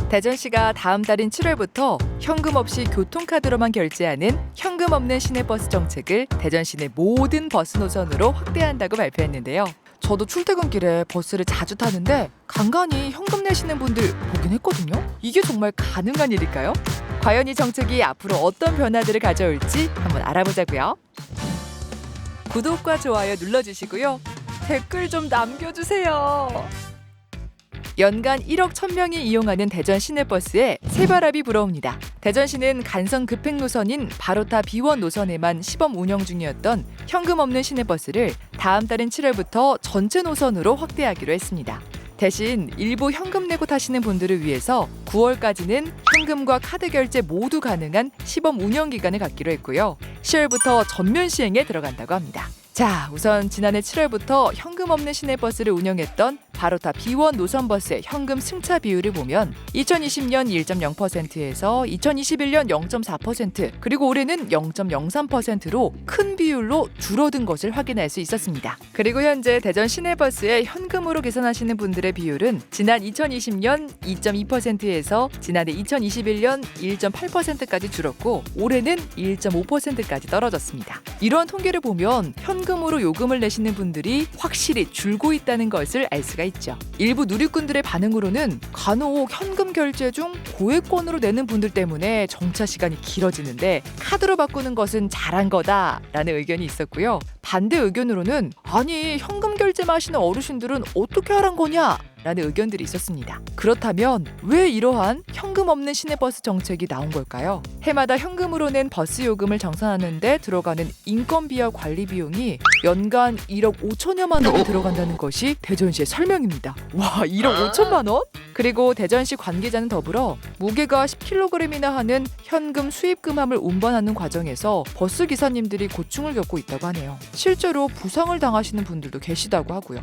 대전시가 다음 달인 7월부터 현금 없이 교통카드로만 결제하는 현금 없는 시내버스 정책을 대전시내 모든 버스 노선으로 확대한다고 발표했는데요. 저도 출퇴근길에 버스를 자주 타는데 간간히 현금 내시는 분들 보긴 했거든요. 이게 정말 가능한 일일까요? 과연 이 정책이 앞으로 어떤 변화들을 가져올지 한번 알아보자고요. 구독과 좋아요 눌러주시고요. 댓글 좀 남겨주세요. 연간 1억 1,000명이 이용하는 대전 시내버스에 새바람이 불어옵니다. 대전시는 간선 급행 노선인 바로타 B1 노선에만 시범 운영 중이었던 현금 없는 시내버스를 다음 달인 7월부터 전체 노선으로 확대하기로 했습니다. 대신 일부 현금 내고 타시는 분들을 위해서 9월까지는 현금과 카드 결제 모두 가능한 시범 운영 기간을 갖기로 했고요. 10월부터 전면 시행에 들어간다고 합니다. 자, 우선 지난해 7월부터 현금 없는 시내버스를 운영했던 바로타 B1 노선버스의 현금 승차 비율을 보면 2020년 1.0%에서 2021년 0.4% 그리고 올해는 0.03%로 큰 비율로 줄어든 것을 확인할 수 있었습니다. 그리고 현재 대전 시내버스에 현금으로 계산하시는 분들의 비율은 지난 2020년 2.2%에서 지난해 2021년 1.8%까지 줄었고 올해는 1.5%까지 떨어졌습니다. 이러한 통계를 보면 현금으로 요금을 내시는 분들이 확실히 줄고 있다는 것을 알 수가 있죠. 일부 누리꾼들의 반응으로는 간혹 현금 결제 중 고액권으로 내는 분들 때문에 정차 시간이 길어지는데 카드로 바꾸는 것은 잘한 거다라는 의견이 있었고요. 반대 의견으로는 아니 현금 결제만 하시는 어르신들은 어떻게 하란 거냐? 라는 의견들이 있었습니다. 그렇다면 왜 이러한 현금 없는 시내버스 정책이 나온 걸까요? 해마다 현금으로 낸 버스 요금을 정산하는 데 들어가는 인건비와 관리 비용이 연간 1억 5천여만 원이 들어간다는 것이 대전시의 설명입니다. 와, 1억 5천만 원? 그리고 대전시 관계자는 더불어 무게가 10kg이나 하는 현금 수입금함을 운반하는 과정에서 버스 기사님들이 고충을 겪고 있다고 하네요. 실제로 부상을 당하시는 분들도 계시다고 하고요.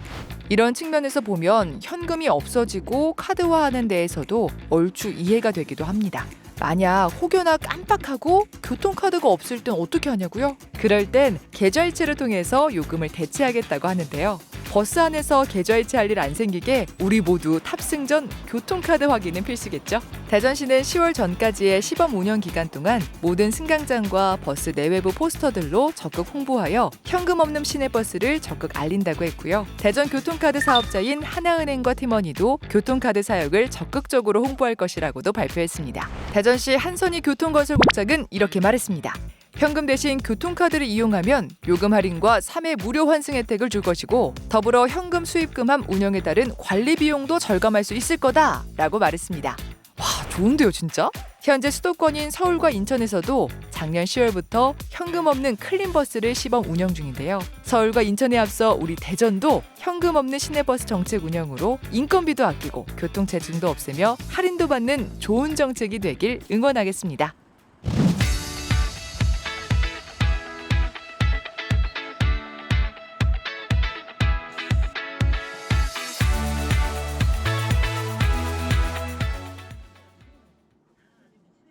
이런 측면에서 보면 현금이 없어지고 카드화하는 데에서도 얼추 이해가 되기도 합니다. 만약 혹여나 깜빡하고 교통카드가 없을 땐 어떻게 하냐고요? 그럴 땐 계좌이체를 통해서 요금을 대체하겠다고 하는데요. 버스 안에서 계좌이체할 일 안 생기게 우리 모두 탑승 전 교통카드 확인은 필수겠죠? 대전시는 10월 전까지의 시범 운영 기간 동안 모든 승강장과 버스 내외부 포스터들로 적극 홍보하여 현금 없는 시내버스를 적극 알린다고 했고요. 대전 교통카드 사업자인 하나은행과 팀원이도 교통카드 사역을 적극적으로 홍보할 것이라고도 발표했습니다. 대전시 한선희 교통건설국장은 이렇게 말했습니다. 현금 대신 교통카드를 이용하면 요금 할인과 3회 무료 환승 혜택을 줄 것이고 더불어 현금 수입금함 운영에 따른 관리 비용도 절감할 수 있을 거다라고 말했습니다. 와, 좋은데요 진짜? 현재 수도권인 서울과 인천에서도 작년 10월부터 현금 없는 클린버스를 시범 운영 중인데요. 서울과 인천에 앞서 우리 대전도 현금 없는 시내버스 정책 운영으로 인건비도 아끼고 교통체증도 없애며 할인도 받는 좋은 정책이 되길 응원하겠습니다.